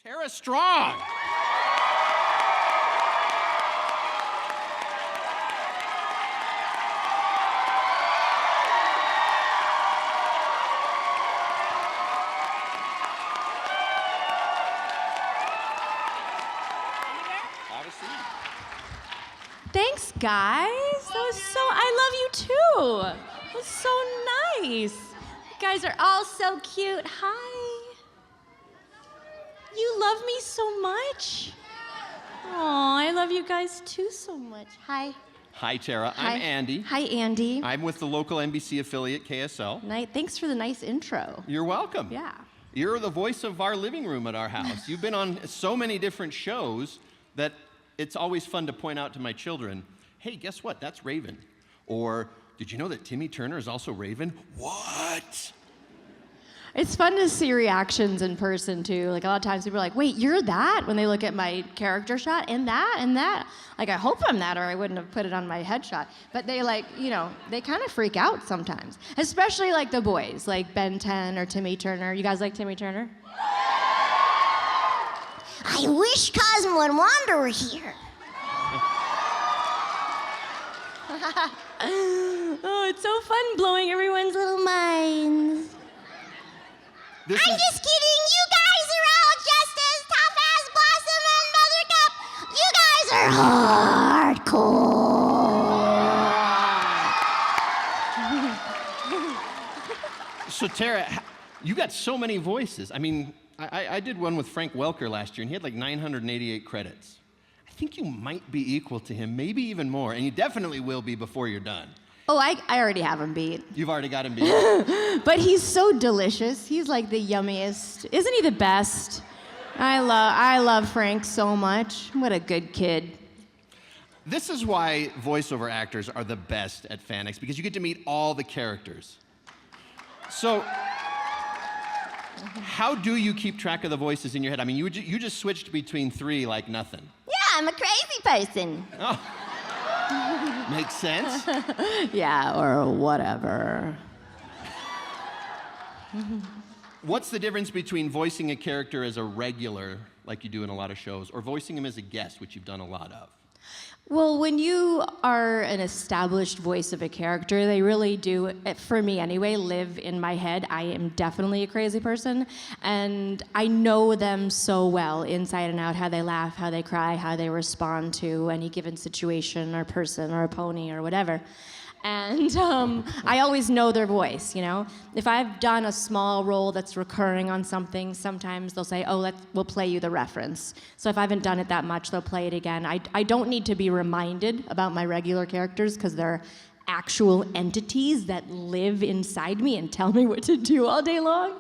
Tara Strong. Thanks, guys. I love you too. That was so nice. You guys are all so cute. Hi. You love me so much. Oh, I love you guys too so much. Hi. Hi, Tara. Hi. I'm Andy. Hi, Andy. I'm with the local NBC affiliate, KSL. Thanks for the nice intro. You're welcome. Yeah. You're the voice of our living room at our house. You've been on so many different shows that it's always fun to point out to my children, hey, guess what? That's Raven. Or, did you know that Timmy Turner is also Raven? What? It's fun to see reactions in person, too. Like, a lot of times people are like, wait, you're that? When they look at my character shot, and that, and that. Like, I hope I'm that, or I wouldn't have put it on my headshot. But they, like, they kind of freak out sometimes. Especially, like, the boys, like Ben 10 or Timmy Turner. You guys like Timmy Turner? I wish Cosmo and Wanda were here. Oh, it's so fun blowing everyone's little minds. I'm just kidding. You guys are all just as tough as Blossom and Buttercup. You guys are hardcore. So, Tara, you got so many voices. I mean, I did one with Frank Welker last year, and he had like 988 credits. I think you might be equal to him, maybe even more, and you definitely will be before you're done. Oh, I already have him beat. You've already got him beat. But he's so delicious. He's like the yummiest. Isn't he the best? I love Frank so much. What a good kid. This is why voiceover actors are the best at FanX, because you get to meet all the characters. So, how do you keep track of the voices in your head? I mean, you just switched between three like nothing. Yeah, I'm a crazy person. Oh. Makes sense. Yeah, or whatever. What's the difference between voicing a character as a regular, like you do in a lot of shows, or voicing him as a guest, which you've done a lot of? Well, when you are an established voice of a character, they really do, for me anyway, live in my head. I am definitely a crazy person, and I know them so well, inside and out, how they laugh, how they cry, how they respond to any given situation or person or a pony or whatever. And I always know their voice, If I've done a small role that's recurring on something, sometimes they'll say, oh, we'll play you the reference. So if I haven't done it that much, they'll play it again. I don't need to be reminded about my regular characters because they're actual entities that live inside me and tell me what to do all day long.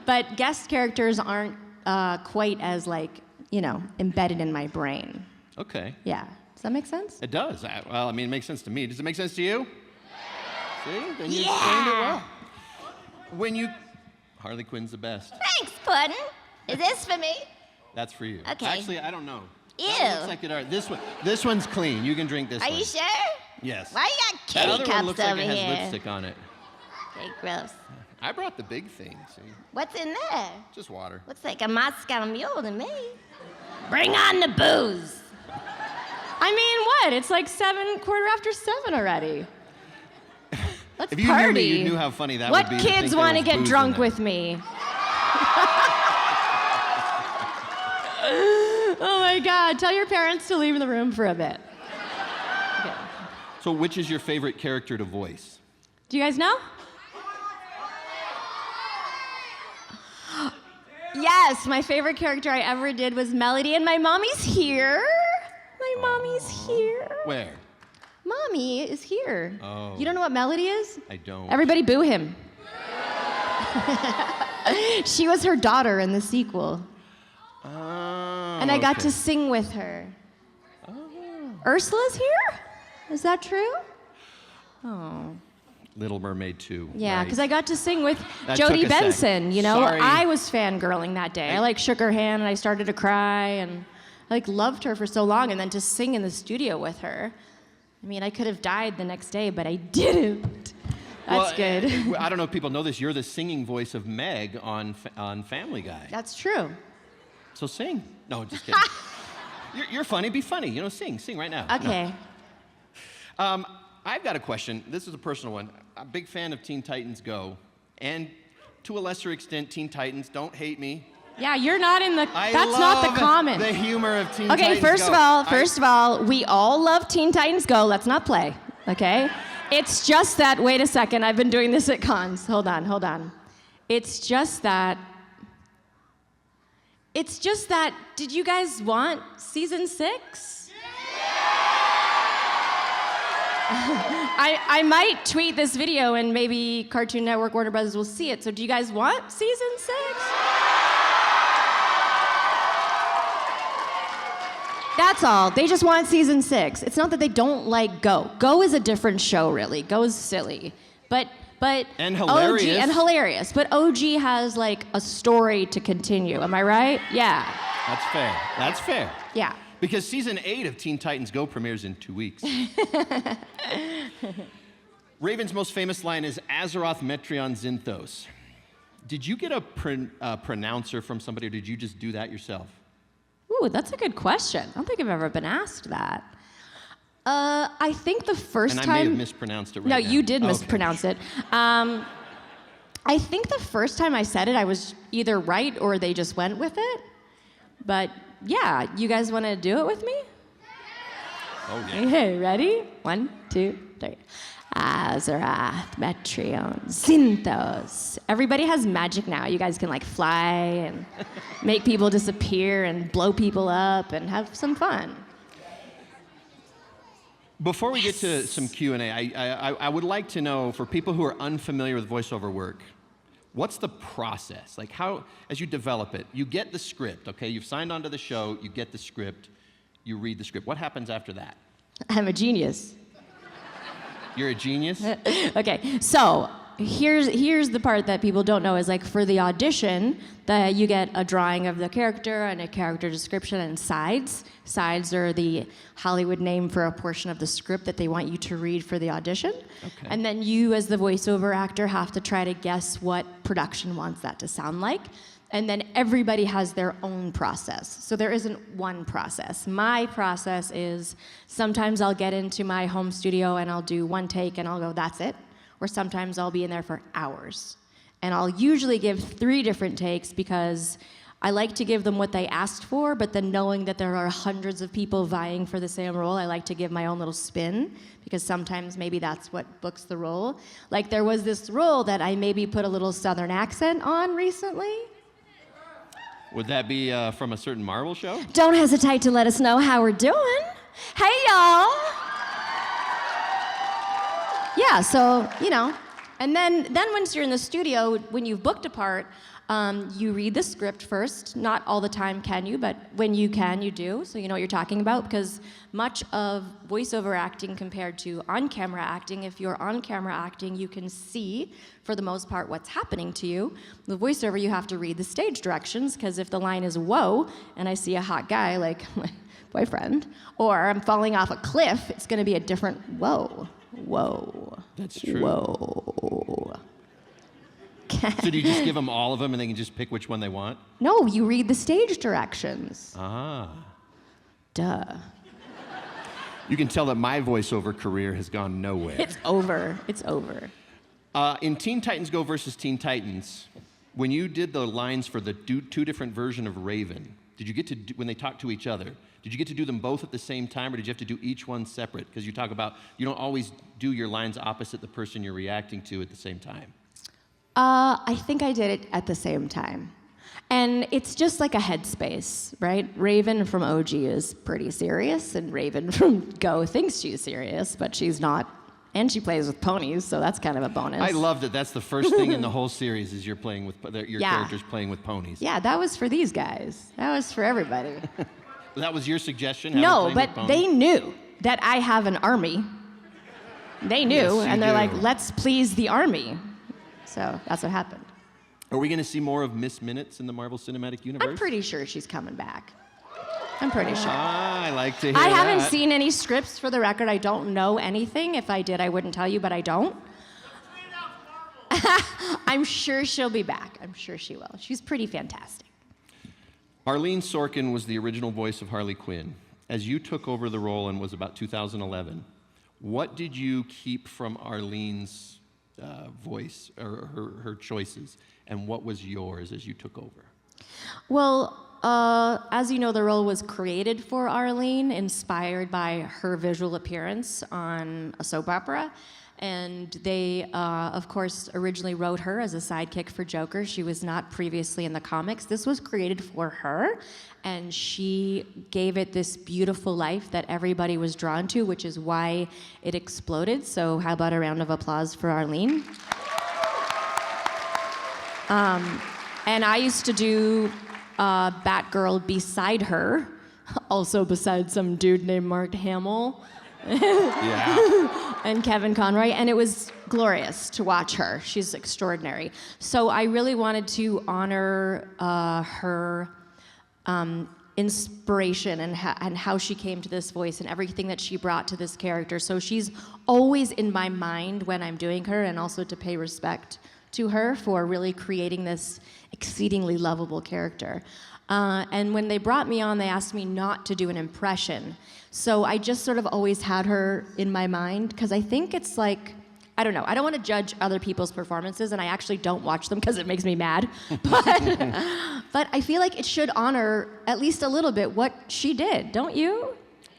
But guest characters aren't quite as, embedded in my brain. Okay. Yeah. Does that make sense? It does. Well, I mean, it makes sense to me. Does it make sense to you? See? Then you explained it well. Harley Quinn's the best. Thanks, Puddin'. Is this for me? That's for you. Okay. Actually, I don't know. Ew. That looks like it. This one's clean. You can drink this one. Are you sure? Yes. Why you got That kitty other cups one looks over like it has here? lipstick on it. Okay, gross. I brought the big thing, see? What's in there? Just water. Looks like a Moscow Mule to me. Bring on the booze. I mean, what? It's like 7:15 already. Let's if you party. knew me, you knew how funny that what would be. What kids want to get drunk with me? Oh my God! Tell your parents to leave the room for a bit. Okay. So, which is your favorite character to voice? Do you guys know? Yes, my favorite character I ever did was Melody, and my mommy's here. My mommy's here. Where? Mommy is here. Oh. You don't know what Melody is? I don't. Everybody boo him. She was her daughter in the sequel. Oh, And I got to sing with her. Oh. Ursula's here? Is that true? Oh. Little Mermaid 2. Yeah, because right. I got to sing with That took Jodie a sec. Benson, Sorry. I was fangirling that day. I shook her hand and I started to cry and I loved her for so long, and then to sing in the studio with her. I mean, I could have died the next day, but I didn't. That's good. I don't know if people know this. You're the singing voice of Meg on Family Guy. That's true. So sing. No, just kidding. You're funny. Be funny. You know, sing right now. Okay. No. I've got a question. This is a personal one. I'm a big fan of Teen Titans Go, and to a lesser extent, Teen Titans. Don't hate me. Yeah, you're not in the. I that's love not the comment. the humor of Teen Okay, Titans first Go. of all, we all love Teen Titans Go. Let's not play, okay? It's just that. Wait a second. I've been doing this at cons. Hold on. It's just that. Did you guys want season 6? I might tweet this video and maybe Cartoon Network, Warner Brothers will see it. So do you guys want season 6? That's all. They just want season 6. It's not that they don't like Go. Go is a different show, really. Go is silly. But and hilarious. hilarious. But OG has like a story to continue. Am I right? Yeah. That's fair. Yeah. Because season 8 of Teen Titans Go premieres in 2 weeks. Raven's most famous line is Azeroth Metreon Zinthos. Did you get a pronouncer from somebody, or did you just do that yourself? Ooh, that's a good question. I don't think I've ever been asked that. I think the first time... And I may have mispronounced it right now. No, you did Okay. mispronounce it. I think the first time I said it, I was either right or they just went with it. But yeah, you guys want to do it with me? Oh, yeah. Okay, ready? 1, 2, 3. Azeroth, Metreon, Zinthos. Everybody has magic now. You guys can like fly and make people disappear and blow people up and have some fun. Before we get to some Q&A, I would like to know, for people who are unfamiliar with voiceover work, what's the process? Like how, as you develop it, you get the script, okay? You've signed on to the show, you get the script, you read the script. What happens after that? I'm a genius. You're a genius? Okay, so here's the part that people don't know is like for the audition, that you get a drawing of the character and a character description and sides. Sides are the Hollywood name for a portion of the script that they want you to read for the audition. Okay. And then you, as the voiceover actor, have to try to guess what production wants that to sound like. And then everybody has their own process. So there isn't one process. My process is sometimes I'll get into my home studio and I'll do one take and I'll go, that's it. Or sometimes I'll be in there for hours. And I'll usually give 3 different takes because I like to give them what they asked for, but then knowing that there are hundreds of people vying for the same role, I like to give my own little spin because sometimes maybe that's what books the role. Like there was this role that I maybe put a little Southern accent on recently. Would that be from a certain Marvel show? Don't hesitate to let us know how we're doing. Hey, y'all. Yeah, so, you know. And then once you're in the studio, when you've booked a part, you read the script first. Not all the time can you, but when you can, you do, so you know what you're talking about, because much of voiceover acting compared to on-camera acting, if you're on-camera acting, you can see, for the most part, what's happening to you. With voiceover, you have to read the stage directions, because if the line is whoa, and I see a hot guy, like my boyfriend, or I'm falling off a cliff, it's gonna be a different whoa, whoa. That's true. Whoa. So do you just give them all of them and they can just pick which one they want? No, you read the stage directions. Ah. Duh. You can tell that my voiceover career has gone nowhere. It's over. It's over. In Teen Titans Go versus Teen Titans, when you did the lines for the 2 different versions of Raven, did you get to do, when they talk to each other, did you get to do them both at the same time, or did you have to do each one separate? Because you talk about you don't always do your lines opposite the person you're reacting to at the same time. I think I did it at the same time. And it's just like a headspace, right? Raven from OG is pretty serious, and Raven from Go thinks she's serious, but she's not. And she plays with ponies, so that's kind of a bonus. I love that. That's the first thing in the whole series is you're playing with your characters playing with ponies. Yeah, that was for these guys. That was for everybody. That was your suggestion? No, but they knew that I have an army. They knew, Yes, you and they're do. like, let's please the army. So that's what happened. Are we going to see more of Miss Minutes in the Marvel Cinematic Universe? I'm pretty sure she's coming back. I'm pretty sure. Ah, I like to hear I haven't that. seen any scripts for the record. I don't know anything. If I did, I wouldn't tell you, but I don't. I'm sure she'll be back. I'm sure she will. She's pretty fantastic. Arlene Sorkin was the original voice of Harley Quinn. As you took over the role and was about 2011, what did you keep from Arlene's voice or her choices, and what was yours as you took over? Well, as you know, the role was created for Arlene, inspired by her visual appearance on a soap opera. And they, of course, originally wrote her as a sidekick for Joker. She was not previously in the comics. This was created for her, and she gave it this beautiful life that everybody was drawn to, which is why it exploded. So how about a round of applause for Arlene? And I used to do Batgirl beside her, also beside some dude named Mark Hamill. Yeah. And Kevin Conroy, and it was glorious to watch her. She's extraordinary. So I really wanted to honor her inspiration and how she came to this voice and everything that she brought to this character. So she's always in my mind when I'm doing her, and also to pay respect to her for really creating this exceedingly lovable character. And when they brought me on, they asked me not to do an impression. So I just sort of always had her in my mind, because I think it's like, I don't know, I don't want to judge other people's performances, and I actually don't watch them because it makes me mad. But I feel like it should honor at least a little bit what she did, don't you?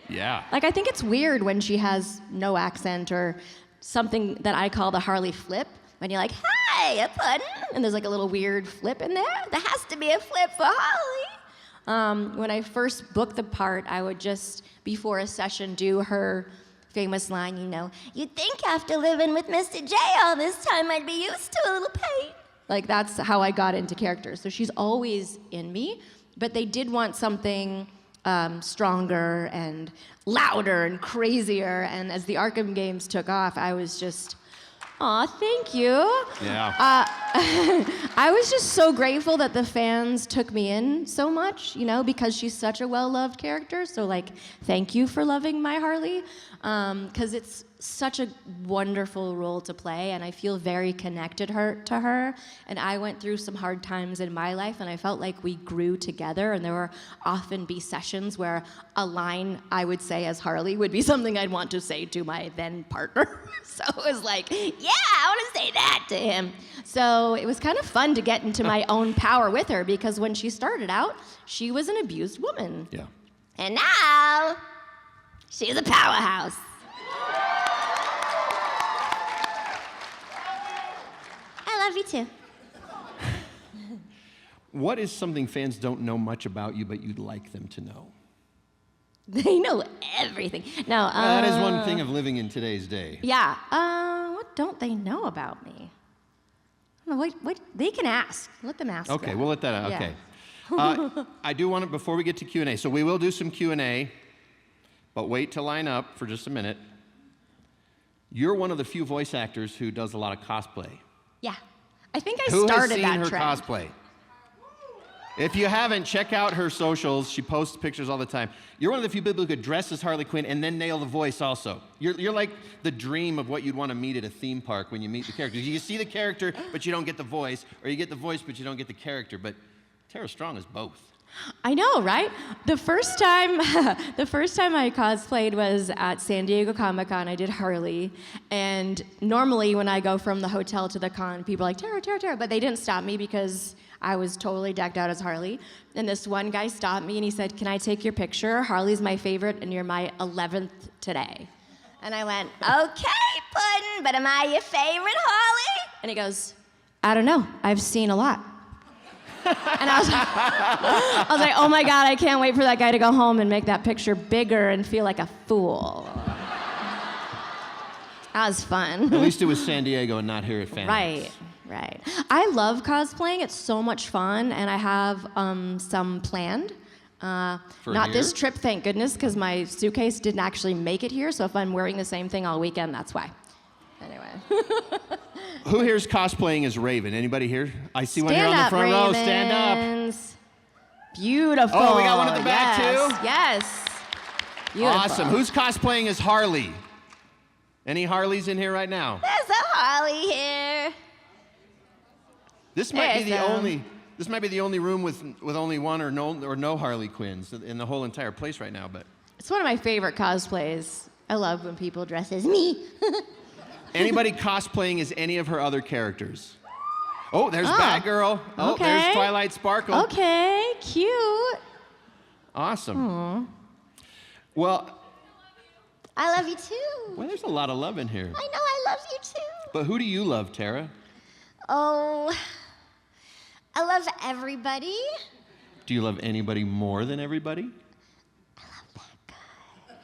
Yeah. Like, I think it's weird when she has no accent, or something that I call the Harley flip, when you're like, hi, a puddin', and there's like a little weird flip in there. There has to be a flip for Harley. When I first booked the part, I would just, before a session, do her famous line, you know, you'd think after living with Mr. J all this time I'd be used to a little pain. Like, that's how I got into characters. So she's always in me, but they did want something stronger and louder and crazier, and as the Arkham games took off, I was just, aw, thank you. Yeah. I was just so grateful that the fans took me in so much, you know, because she's such a well-loved character. So, like, thank you for loving my Harley, because it's such a wonderful role to play, and I feel very connected to her. And I went through some hard times in my life, and I felt like we grew together, and there were often be sessions where a line I would say as Harley would be something I'd want to say to my then partner. So it was like, yeah, I want to say that to him. So it was kind of fun to get into my own power with her, because when she started out, she was an abused woman. Yeah. And now, she's a powerhouse. I love you too. What is something fans don't know much about you, but you'd like them to know? They know everything. No, Well, that is one thing of living in today's day. Yeah. What don't they know about me? I don't know, what they can ask. Let them ask. Okay, that. we'll let that out. Yeah. Okay. I do want to, before we get to Q&A, so we will do some Q&A, but wait to line up for just a minute. You're one of the few voice actors who does a lot of cosplay. Yeah. I think I Who started has seen that her trend. cosplay? If you haven't, check out her socials. She posts pictures all the time. You're one of the few people who could dress as Harley Quinn and then nail the voice also. You're like the dream of what you'd want to meet at a theme park when you meet the characters. You see the character, but you don't get the voice, or you get the voice, but you don't get the character. But Tara Strong is both. I know, right? The first time I cosplayed was at San Diego Comic-Con. I did Harley, and normally when I go from the hotel to the con, people are like, Tara, Tara, Tara, but they didn't stop me because I was totally decked out as Harley. And this one guy stopped me and he said, can I take your picture? Harley's my favorite, and you're my 11th today. And I went, okay, Puddin', but am I your favorite Harley? And he goes, I don't know, I've seen a lot. And I was like, oh my God, I can't wait for that guy to go home and make that picture bigger and feel like a fool. That was fun. At least it was San Diego and not here at FanX. Right. I love cosplaying. It's so much fun, and I have some planned. Not here? this trip, thank goodness, because my suitcase didn't actually make it here, so if I'm wearing the same thing all weekend, that's why. Anyway. Who here's cosplaying as Raven? Anybody here? I see one here on the front row. Stand up. Beautiful. Oh, we got one at the back too? Yes. Beautiful. Awesome. Who's cosplaying as Harley? Any Harleys in here right now? There's a Harley here. This might be the only This might be the only room with only one or no Harley Quinns in the whole entire place right now, but. It's one of my favorite cosplays. I love when people dress as Me. Anybody cosplaying as any of her other characters? Oh, there's Oh, Batgirl. Oh, okay. there's Twilight Sparkle. Okay, cute. Awesome. Well, I love you too. well, there's a lot of love in here. I know I love you too. But who do you love, Tara? Oh, I love everybody. Do you love anybody more than everybody? I love that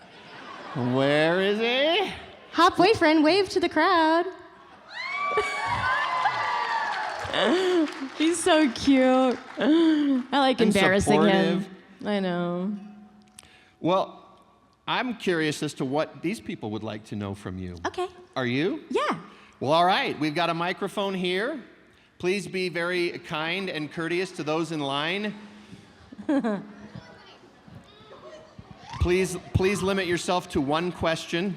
guy. Where is he? Hot boyfriend, wave to the crowd. He's so cute. I like And embarrassing him. supportive. I know. Well, I'm curious as to what these people would like to know from you. Okay. Are you? Yeah. Well, all right. We've got a microphone here. Please be very kind and courteous to those in line. Please limit yourself to one question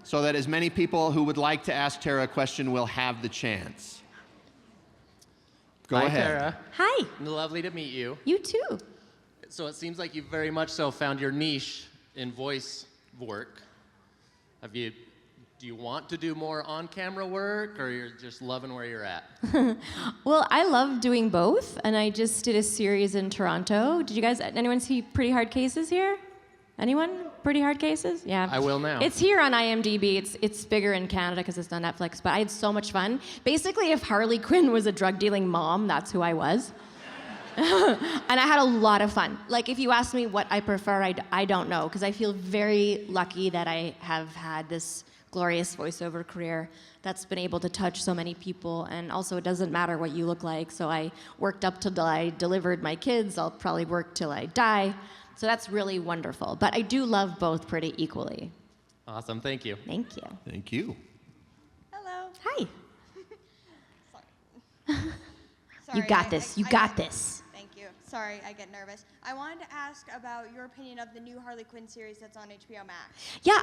so that as many people who would like to ask Tara a question will have the chance. Go Hi, ahead. Tara. Hi. Lovely to meet you. You too. So it seems like you've very much so found your niche in voice work. Do you want to do more on-camera work, or you're just loving where you're at? Well, I love doing both, and I just did a series in Toronto. Anyone see Pretty Hard Cases here? Anyone? Pretty Hard Cases? Yeah. I will now. It's here on IMDb. It's bigger in Canada because it's on Netflix, but I had so much fun. Basically, if Harley Quinn was a drug-dealing mom, that's who I was. And I had a lot of fun. Like, if you ask me what I prefer, I don't know, because I feel very lucky that I have had this glorious voiceover career that's been able to touch so many people, and also it doesn't matter what you look like, so I worked up till I delivered my kids. I'll probably work till I die, so that's really wonderful. But I do love both pretty equally. Awesome, thank you. Thank you. Thank you. Hello. Hi. Sorry, You got this. You got this. Thank you. Sorry, I get nervous. I wanted to ask about your opinion of the new Harley Quinn series that's on HBO Max. Yeah,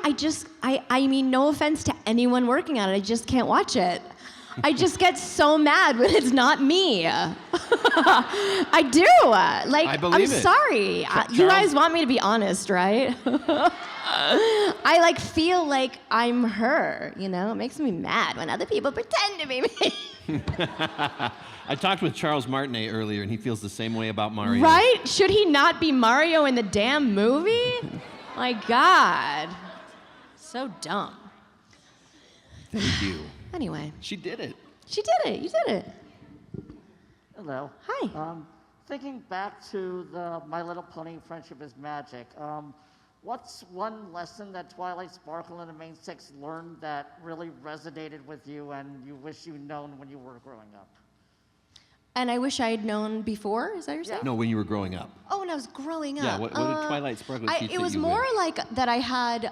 I mean, no offense to anyone working on it, I just can't watch it. I just get so mad when it's not me. I do. I believe I'm it. sorry. You guys want me to be honest, right? I feel like I'm her, you know? It makes me mad when other people pretend to be me. I talked with Charles Martinet earlier, and he feels the same way about Mario. Right? Should he not be Mario in the damn movie? My God. So dumb. Thank you. Anyway, She did it. she did it. You did it. Hello. Hi. Thinking back to the My Little Pony Friendship is Magic, what's one lesson that Twilight Sparkle and the Main Six learned that really resonated with you and you wish you'd known when you were growing up? And I wish I had known before. Is that what you're saying? No, when you were growing up. Oh, when I was growing up. Yeah, what did Twilight Sparkle teach It was that you more wish? like that I had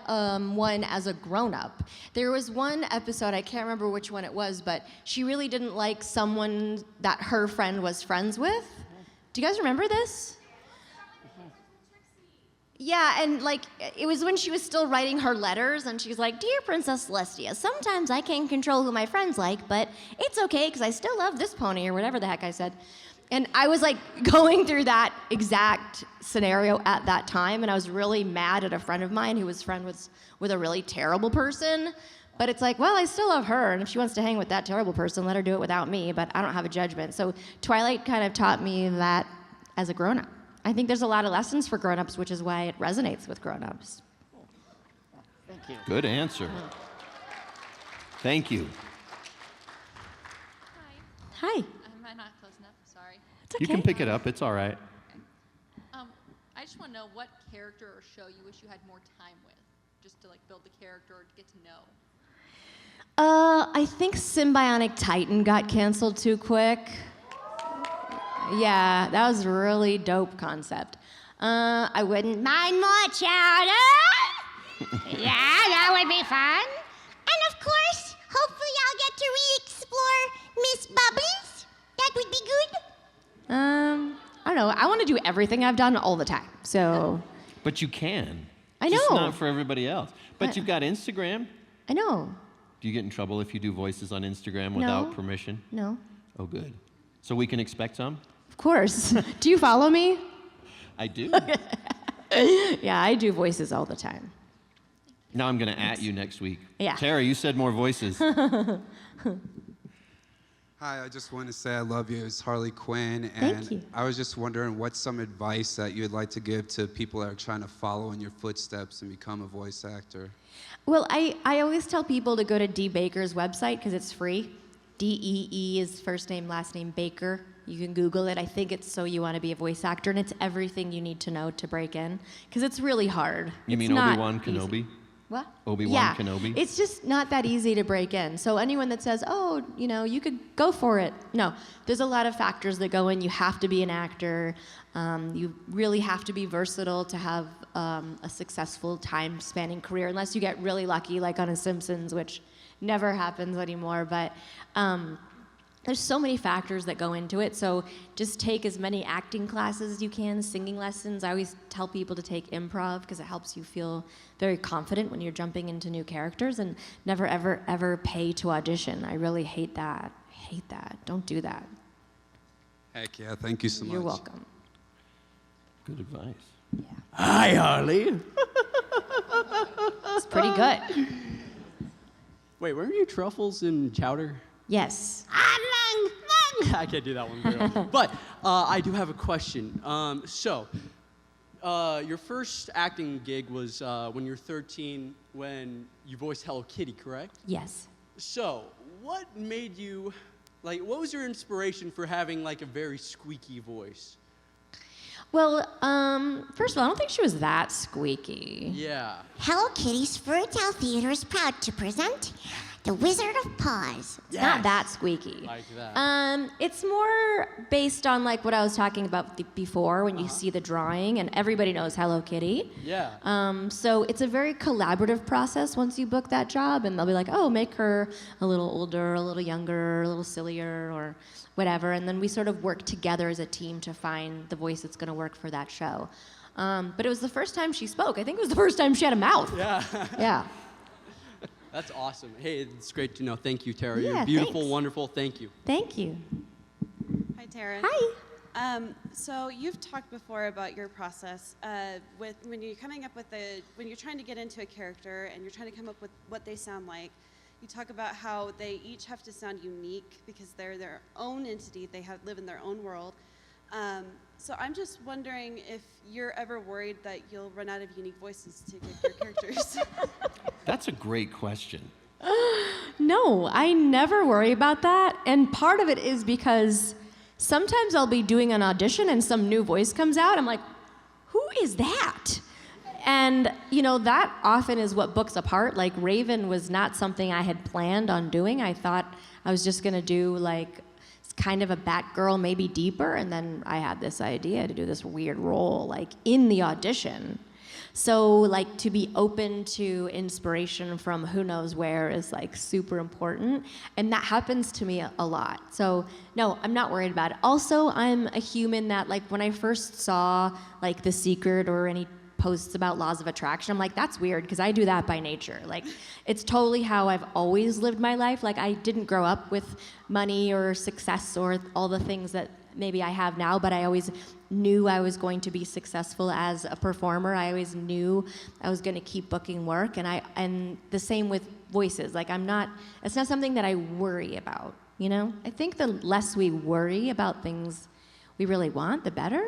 one as a grown-up. There was one episode, I can't remember which one it was, but she really didn't like someone that her friend was friends with. Do you guys remember this? Yeah, and it was when she was still writing her letters, and she's like, "Dear Princess Celestia, sometimes I can't control who my friends like, but it's okay because I still love this pony," or whatever the heck I said. And I was going through that exact scenario at that time, and I was really mad at a friend of mine who was friends with a really terrible person. But it's well, I still love her, and if she wants to hang with that terrible person, let her do it without me, but I don't have a judgment. So Twilight kind of taught me that as a grown-up. I think there's a lot of lessons for grown-ups, which is why it resonates with grown-ups. Thank you. Good answer. Thank you. Hi. Am I not close enough? Sorry. It's okay. You can pick it up. It's all right. I just want to know what character or show you wish you had more time with, just to build the character or to get to know. I think Symbionic Titan got canceled too quick. Yeah, that was a really dope concept. I wouldn't mind more chowder. Yeah, that would be fun. And of course, hopefully I'll get to re-explore Miss Bubbles. That would be good. I don't know. I want to do everything I've done all the time. So But you can. I Just know. not for everybody else. But I- you've got Instagram. I know. Do you get in trouble if you do voices on Instagram without No. permission? No. Oh, good. So we can expect some? Of course. Do you follow me? I do. Yeah, I do voices all the time. Now I'm going to at you next week. Yeah. Tara, you said more voices. Hi, I just want to say I love you. It's Harley Quinn. And Thank you. I was just wondering what's some advice that you'd like to give to people that are trying to follow in your footsteps and become a voice actor? Well, I always tell people to go to D. Baker's website because it's free. D-E-E is first name, last name, Baker. You can Google it. I think it's So You Want to Be a Voice Actor, and it's everything you need to know to break in because it's really hard. You It's mean not Obi-Wan easy. Kenobi? What? Obi-Wan yeah. Kenobi? It's just not that easy to break in. So anyone that says, oh, you know, you could go for it. No, there's a lot of factors that go in. You have to be an actor. You really have to be versatile to have a successful time-spanning career, unless you get really lucky, like on a Simpsons, which never happens anymore. But there's so many factors that go into it. So just take as many acting classes as you can, singing lessons. I always tell people to take improv because it helps you feel very confident when you're jumping into new characters, and never, ever, ever pay to audition. I really hate that. Hate that. Don't do that. Heck yeah, thank you so much. You're welcome. Good advice. Yeah. Hi, Harley. It's pretty good. Wait, weren't you truffles and chowder? Yes. I can't do that one very well. But I do have a question. Your first acting gig was when you were 13, when you voiced Hello Kitty, correct? Yes. So, what made you, what was your inspiration for having a very squeaky voice? Well, first of all, I don't think she was that squeaky. Yeah. Hello Kitty's Fairy Tale Theater is proud to present The Wizard of Paws. It's not that squeaky. Like that. It's more based on what I was talking about before when you see the drawing, and everybody knows Hello Kitty. Yeah. So it's a very collaborative process once you book that job, and they'll be like, oh, make her a little older, a little younger, a little sillier, or whatever, and then we sort of work together as a team to find the voice that's going to work for that show. But it was the first time she spoke. I think it was the first time she had a mouth. Yeah. Yeah. That's awesome. Hey, it's great to know. Thank you, Tara. Yeah, You're beautiful, thanks. wonderful. Thank you. Thank you. Hi, Tara. Hi. So you've talked before about your process with when you're coming up with when you're trying to get into a character and you're trying to come up with what they sound like. You talk about how they each have to sound unique because they're their own entity. They live in their own world. So I'm just wondering if you're ever worried that you'll run out of unique voices to get your characters. That's a great question. No, I never worry about that. And part of it is because sometimes I'll be doing an audition and some new voice comes out. I'm like, who is that? And, that often is what books apart. Like, Raven was not something I had planned on doing. I thought I was just going to do, kind of a Batgirl, maybe deeper. And then I had this idea to do this weird role, in the audition. So, to be open to inspiration from who knows where is, super important. And that happens to me a lot. So, no, I'm not worried about it. Also, I'm a human that, when I first saw, The Secret or any posts about laws of attraction, I'm like, that's weird, because I do that by nature. It's totally how I've always lived my life. I didn't grow up with money or success or all the things that maybe I have now, but I always knew I was going to be successful as a performer. I always knew I was going to keep booking work, and the same with voices. It's not something that I worry about, I think the less we worry about things we really want, the better,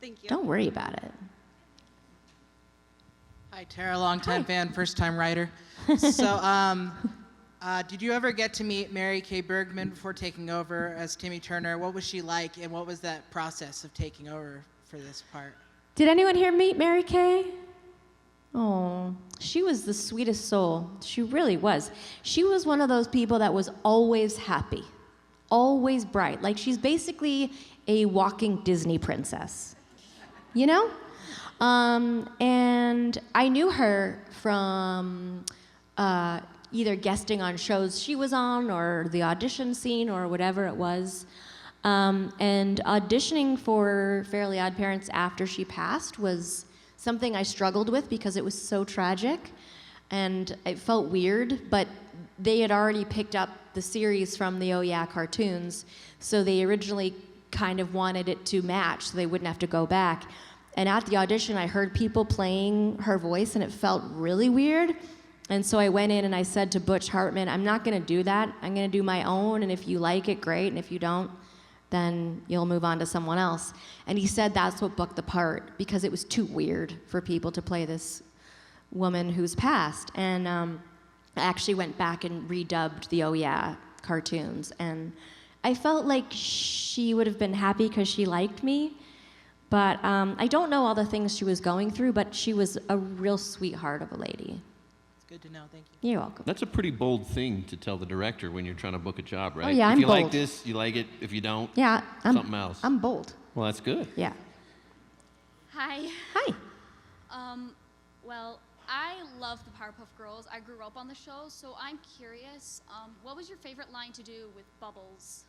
Thank you. Don't worry about it. Hi, Tara, longtime fan, first-time writer. So, did you ever get to meet Mary Kay Bergman before taking over as Timmy Turner? What was she like, and what was that process of taking over for this part? Did anyone here meet Mary Kay? Oh, she was the sweetest soul. She really was. She was one of those people that was always happy, always bright. She's basically a walking Disney princess. And I knew her from either guesting on shows she was on or the audition scene or whatever it was. And auditioning for Fairly Odd Parents after she passed was something I struggled with because it was so tragic and it felt weird, but they had already picked up the series from the Oh Yeah cartoons, so they originally kind of wanted it to match so they wouldn't have to go back. And at the audition, I heard people playing her voice, and it felt really weird. And so I went in and I said to Butch Hartman, I'm not gonna do that. I'm gonna do my own, and if you like it, great, and if you don't, then you'll move on to someone else. And he said that's what booked the part, because it was too weird for people to play this woman who's passed. And I actually went back and redubbed the Oh Yeah cartoons, and I felt like she would have been happy because she liked me. But I don't know all the things she was going through, but she was a real sweetheart of a lady. Good to know. Thank you. You're welcome. That's a pretty bold thing to tell the director when you're trying to book a job, right? Oh, yeah, if I'm you like bold. this, you like it. If you don't, Yeah, something else. I'm bold. Well, that's good. Yeah. Hi. Hi. Well, I love the Powerpuff Girls. I grew up on the show, so I'm curious, what was your favorite line to do with Bubbles?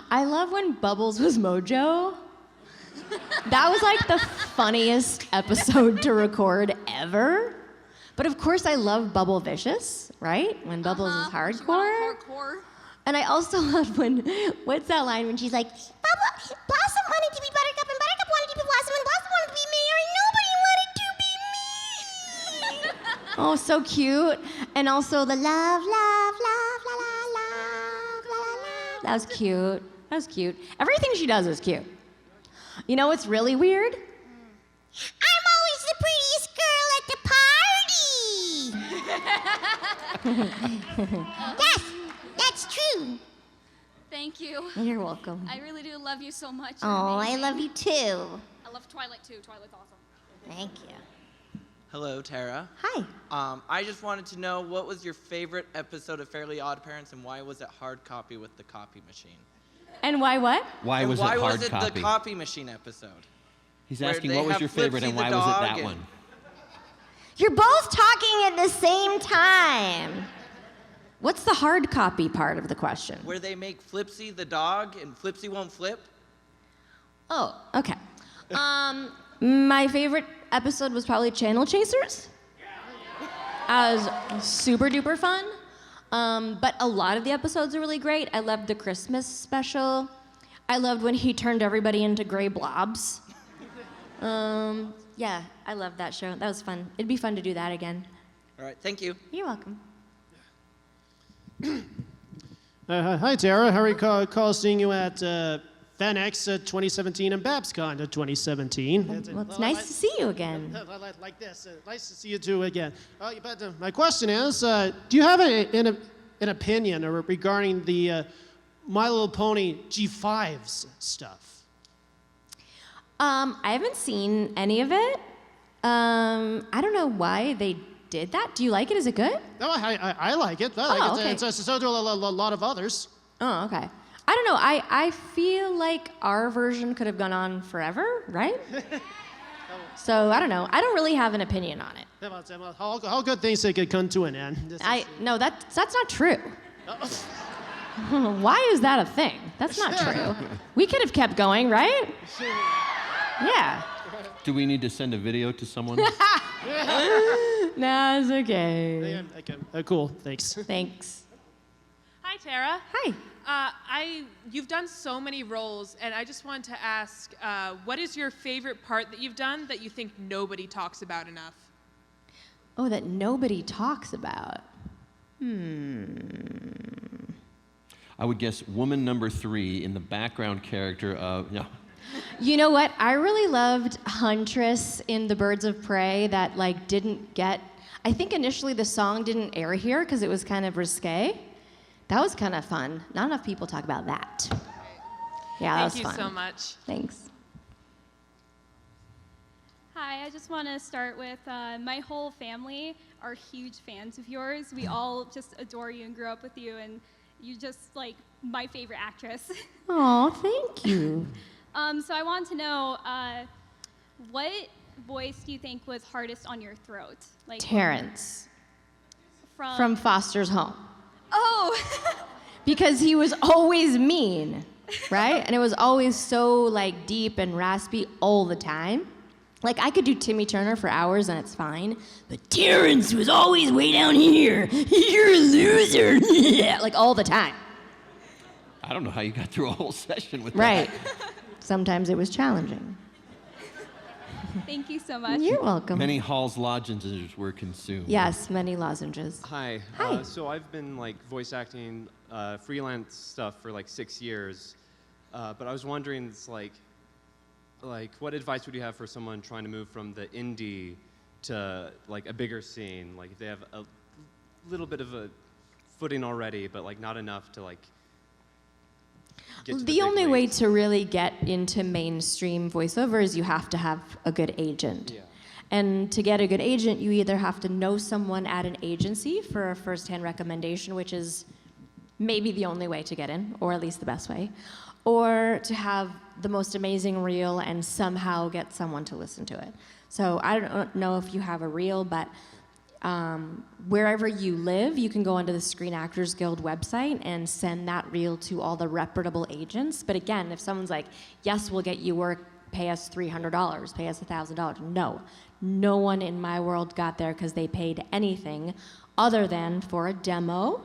I love when Bubbles was Mojo. That was like the funniest episode to record ever. But of course, I love Bubble Vicious, right? When Bubbles is hardcore. Hardcore. And I also love when, what's that line when she's like, Blossom wanted to be Buttercup, and Buttercup wanted to be Blossom, and Blossom wanted to be me, or nobody wanted to be me. oh, so cute. And also the love, love, love, la, la, love, la, la, love. That was cute. That was cute. Everything she does is cute. You know what's really weird? I'm always the prettiest girl at the party. Yes, that's true. Thank you. You're welcome. I really do love you so much. You're Oh, I amazing. love you too. I love Twilight too. Twilight's awesome. Thank you. Hello, Tara. Hi. I just wanted to know, what was your favorite episode of Fairly Odd Parents, and why was it hard copy with the copy machine? And why what? Why And was why it hard was it copy? the copy machine episode? He's where asking they what was have your favorite Flipsy and the why was it dog that and- one? You're both talking at the same time. What's the hard copy part of the question? Where they make Flipsy the dog and Flipsy won't flip? Oh, okay. My favorite episode was probably Channel Chasers. It was super duper fun. But a lot of the episodes are really great. I loved the Christmas special. I loved when he turned everybody into gray blobs. Yeah, I loved that show. That was fun. It'd be fun to do that again. All right, thank you. You're welcome. Hi, Tara. Harry call seeing you at FanX 2017 and BabsCon 2017. Well, it's nice to see you again. Like this. Nice to see you too again. But my question is, do you have an opinion regarding the My Little Pony G5's stuff? I haven't seen any of it. I don't know why they did that. Do you like it? Is it good? No, I like it. I like it. Okay. So do a lot of others. Oh, okay. I don't know. I feel like our version could have gone on forever, right? So I don't know. I don't really have an opinion on it. How good things they could come to an end. No, that's not true. Why is that a thing? That's not true. We could have kept going, right? Yeah. Do we need to send a video to someone? No, it's okay. Cool. Thanks. Thanks. Hi, Tara. Hi. You've done so many roles, and I just wanted to ask, what is your favorite part that you've done that you think nobody talks about enough? Oh, that nobody talks about. I would guess woman number 3 in the background character of, no. You know what? I really loved Huntress in The Birds of Prey that didn't get, I think initially the song didn't air here because it was kind of risque. That was kind of fun. Not enough people talk about that. Yeah, that was fun. Thank you so much. Thanks. Hi, I just want to start with my whole family are huge fans of yours. We all just adore you and grew up with you, and you're just my favorite actress. Oh, thank you. So I want to know, what voice do you think was hardest on your throat? Terrence. From Foster's Home. Oh! Because he was always mean, right? And it was always so deep and raspy all the time. Like, I could do Timmy Turner for hours and it's fine, but Terrence was always way down here. You're a loser. Like, all the time. I don't know how you got through a whole session with Right. that. Sometimes it was challenging. Thank you so much. You're welcome. Many Hall's lozenges were consumed. Yes, many lozenges. Hi. Hi. So I've been like voice acting freelance stuff for like 6 years, but I was wondering, it's like what advice would you have for someone trying to move from the indie to like a bigger scene? Like if they have a little bit of a footing already, but like not enough to like get to The only way to really get into mainstream voiceover is you have to have a good agent. Yeah. And to get a good agent, you either have to know someone at an agency for a first-hand recommendation, which is maybe the only way to get in, or at least the best way, or to have the most amazing reel and somehow get someone to listen to it. So I don't know if you have a reel, but wherever you live, you can go onto the Screen Actors Guild website and send that reel to all the reputable agents. But again, if someone's like, yes, we'll get you work, pay us $300, pay us $1,000. No one in my world got there because they paid anything other than for a demo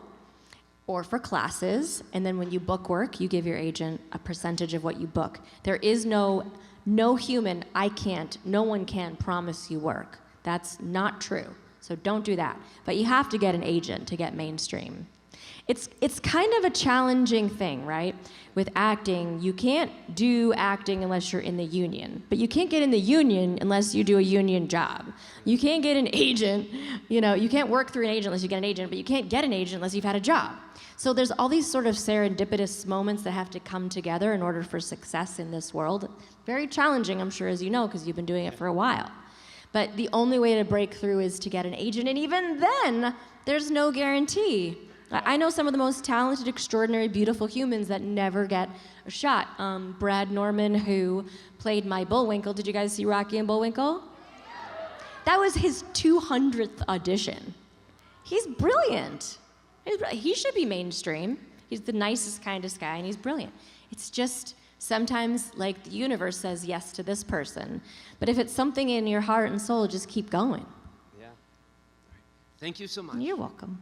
or for classes. And then when you book work, you give your agent a percentage of what you book. There is no human, no one can promise you work. That's not true. So don't do that. But you have to get an agent to get mainstream. It's kind of a challenging thing, right? With acting, you can't do acting unless you're in the union. But you can't get in the union unless you do a union job. You can't get an agent, you can't work through an agent unless you get an agent, but you can't get an agent unless you've had a job. So there's all these sort of serendipitous moments that have to come together in order for success in this world. Very challenging, I'm sure, as you know, because you've been doing it for a while. But the only way to break through is to get an agent, and even then, there's no guarantee. I know some of the most talented, extraordinary, beautiful humans that never get a shot. Brad Norman, who played my Bullwinkle. Did you guys see Rocky and Bullwinkle? That was his 200th audition. He's brilliant. He should be mainstream. He's the nicest, kindest guy, and he's brilliant. It's just sometimes, like, the universe says yes to this person. But if it's something in your heart and soul, just keep going. Yeah. Thank you so much. You're welcome.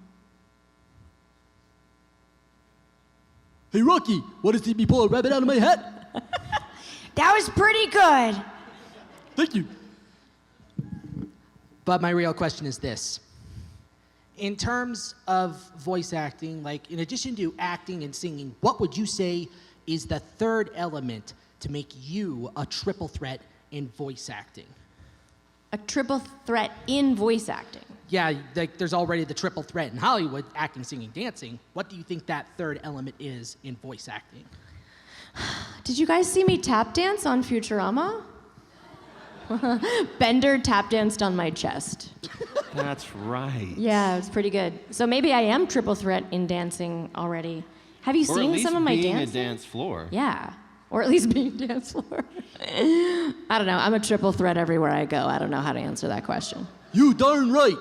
Hey, Rocky, want to see me pull a rabbit out of my hat? That was pretty good. Thank you. But my real question is this. In terms of voice acting, like in addition to acting and singing, what would you say is the third element to make you a triple threat in voice acting? A triple threat in voice acting? Yeah, like there's already the triple threat in Hollywood, acting, singing, dancing. What do you think that third element is in voice acting? Did you guys see me tap dance on Futurama? Bender tap danced on my chest. That's right. Yeah, it was pretty good. So maybe I am triple threat in dancing already. Have you Or at seen least some of my being dances? a dance floor. Yeah, or at least being dance floor. I don't know. I'm a triple threat everywhere I go. I don't know how to answer that question. You darn right.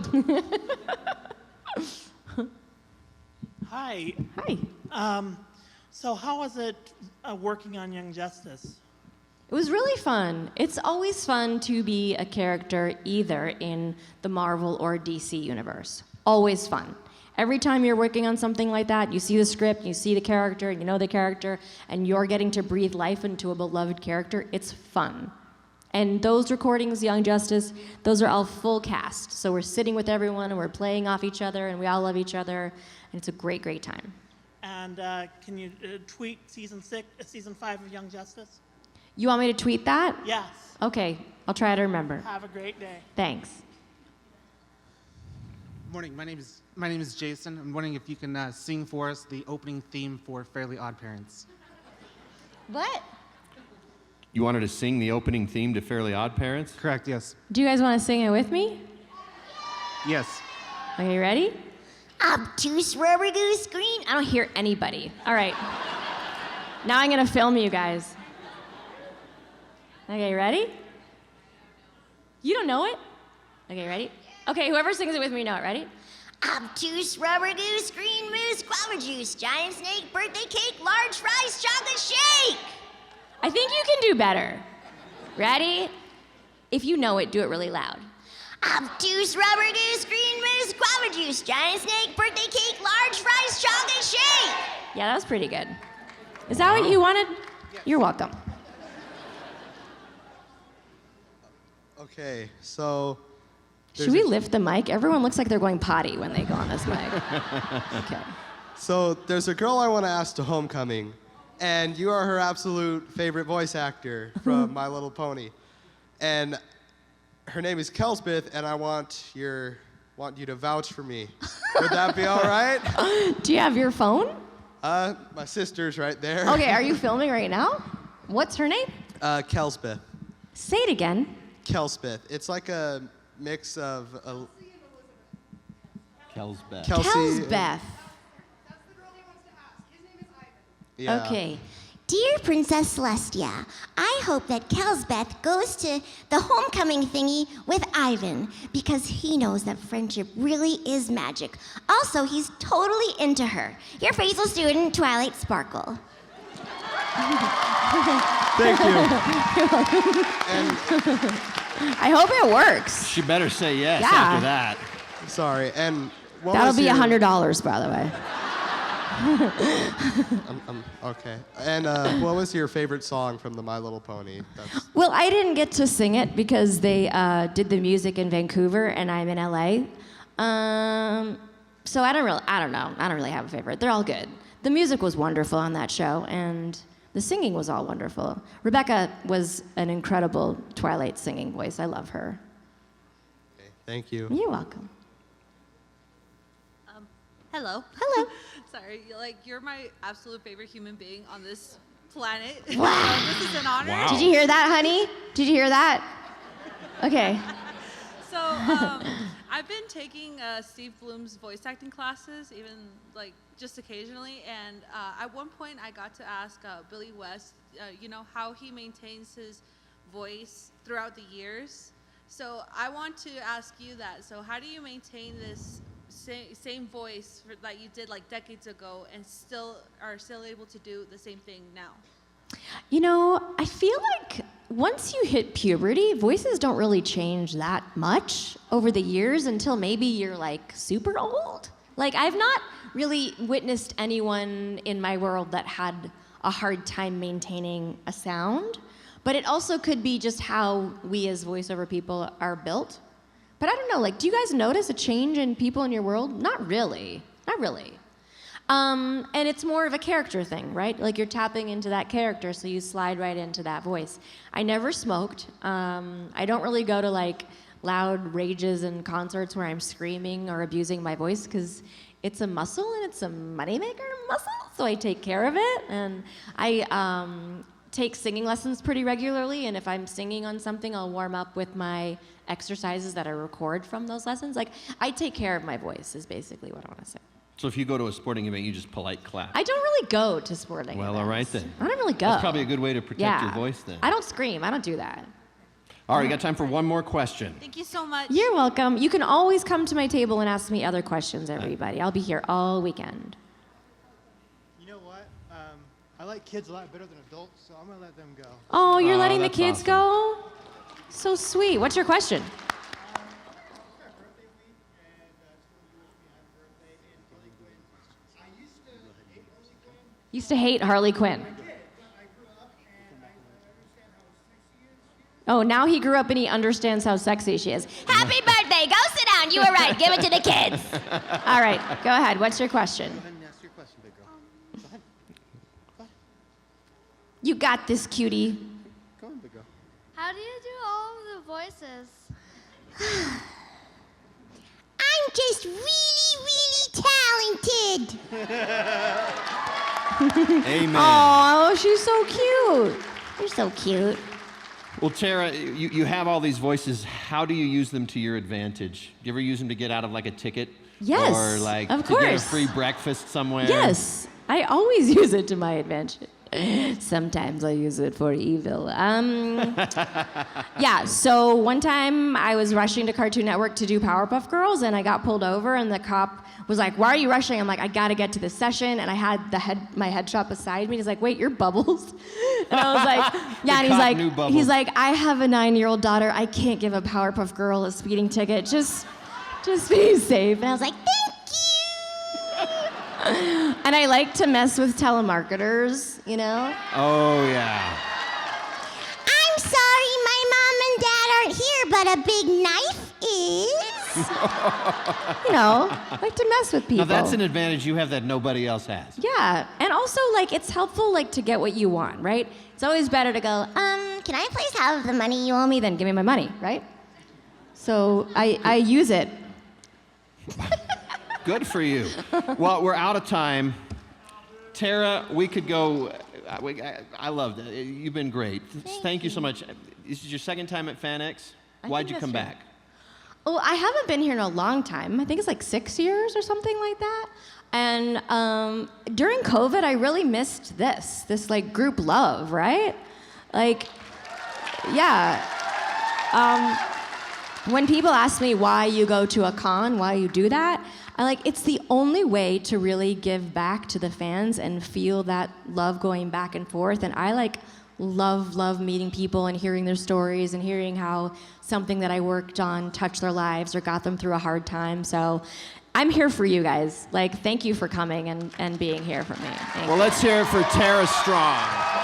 Hi. Hi. So how was it working on Young Justice? It was really fun. It's always fun to be a character either in the Marvel or DC universe. Always fun. Every time you're working on something like that, you see the script, you see the character, you know the character, and you're getting to breathe life into a beloved character, it's fun. And those recordings, Young Justice, those are all full cast. So we're sitting with everyone and we're playing off each other and we all love each other, and it's a great, great time. And can you tweet season 5 of Young Justice? You want me to tweet that? Yes. Okay, I'll try to remember. Have a great day. Thanks. Morning. My name is Jason. I'm wondering if you can sing for us the opening theme for Fairly Odd Parents. What? You wanted to sing the opening theme to Fairly Odd Parents? Correct, yes. Do you guys want to sing it with me? Yes. Okay, ready? Obtuse rubber goose green. I don't hear anybody. All right. Now I'm going to film you guys. Okay, ready? You don't know it? Okay, ready? Okay, whoever sings it with me know it. Ready? Obtuse rubber goose green moose guava juice giant snake birthday cake large fries chocolate shake. I think you can do better. Ready? If you know it, do it really loud. Obtuse, rubber goose, green moose, guava juice, giant snake, birthday cake, large fries, chocolate shake. Yeah, that was pretty good. Is that what you wanted? You're welcome. Okay, so. Should we lift the mic? Everyone looks like they're going potty when they go on this mic. Okay. So there's a girl I want to ask to homecoming, and you are her absolute favorite voice actor from My Little Pony, and her name is Kelsbeth, and I want you to vouch for me. Would that be all right? Do you have your phone? My sister's right there. Okay, are you filming right now? What's her name? Kelsbeth. Say it again. Kelsbeth. It's like a mix of Kelsbeth. Kelsbeth. Yeah. Okay. Dear Princess Celestia, I hope that Kelsbeth goes to the homecoming thingy with Ivan because he knows that friendship really is magic. Also, he's totally into her. Your faithful student, Twilight Sparkle. Thank you. I hope it works. She better say yes Yeah. after that. Sorry, and what That'll was be your- $100, by the way. Okay. And what was your favorite song from the My Little Pony? Well, I didn't get to sing it because they did the music in Vancouver and I'm in LA. So I don't know. I don't really have a favorite. They're all good. The music was wonderful on that show and the singing was all wonderful. Rebecca was an incredible Twilight singing voice. I love her. Okay, thank you. You're welcome. Hello. Hello. Sorry, you're my absolute favorite human being on this planet. Wow. This is an honor. Wow. Did you hear that, honey? Did you hear that? Okay. So I've been taking Steve Bloom's voice acting classes, even just occasionally, and at one point I got to ask Billy West, how he maintains his voice throughout the years. So I want to ask you that. So how do you maintain this same voice that you did decades ago and are still able to do the same thing now? I feel like once you hit puberty, voices don't really change that much over the years until maybe you're super old. I've not really witnessed anyone in my world that had a hard time maintaining a sound, but it also could be just how we as voiceover people are built. But I don't know, do you guys notice a change in people in your world? Not really. And it's more of a character thing, right? You're tapping into that character, so you slide right into that voice. I never smoked. I don't really go to loud rages and concerts where I'm screaming or abusing my voice because it's a muscle and it's a moneymaker muscle, so I take care of it. And I take singing lessons pretty regularly, and if I'm singing on something, I'll warm up with my exercises that I record from those lessons. I take care of my voice is basically what I want to say. So if you go to a sporting event, you just polite clap. I don't really go to sporting Well, events. all right then. I don't really go. That's probably a good way to protect your voice then. I don't scream. I don't do that. All right, we got time for one more question. Thank you so much. You're welcome. You can always come to my table and ask me other questions, everybody. I'll be here all weekend. You know what? I like kids a lot better than adults, so I'm going to let them go. Oh, you're letting the that's kids awesome. go? So sweet. What's your question? Used to hate Harley Quinn. Oh, now he grew up and he understands how sexy she is. Happy birthday. Go sit down. You were right. Give it to the kids. All right, go ahead. What's your question? You got this, cutie. How do you do all of the voices? I'm just really, really talented. Amen. Oh, she's so cute. You're so cute. Well, Tara, you have all these voices. How do you use them to your advantage? Do you ever use them to get out of a ticket? Yes, Or of to get a course. free breakfast somewhere? Yes, I always use it to my advantage. Sometimes I use it for evil. Yeah, so one time I was rushing to Cartoon Network to do Powerpuff Girls, and I got pulled over, and the cop was like, "Why are you rushing?" I'm like, "I gotta get to this session," and I had my head shop beside me. He's like, "Wait, you're Bubbles?" And I was like, "Yeah," and he's like, "I have a 9-year-old daughter. I can't give a Powerpuff Girl a speeding ticket. Just be safe." And I was like, "Thank you." And I like to mess with telemarketers, you know? Oh, yeah. I'm sorry, my mom and dad aren't here, but a big knife is. You know, I like to mess with people. Now, that's an advantage you have that nobody else has. Yeah, and also, like, it's helpful, like, to get what you want, right? It's always better to go, can I please have the money you owe me, than give me my money, right? So I use it. Good for you. Well, we're out of time. Tara, we could go. I loved it. You've been great. Thank you so much. This is your second time at FanX. Why'd you come back? Oh, I haven't been here in a long time. I think it's like 6 years or something like that. And during COVID, I really missed this like group love, right? Like, yeah. When people ask me why you go to a con, why you do that, it's the only way to really give back to the fans and feel that love going back and forth. And I love meeting people and hearing their stories and hearing how something that I worked on touched their lives or got them through a hard time. So I'm here for you guys. Thank you for coming and being here for me. Thank you. Let's hear it for Tara Strong.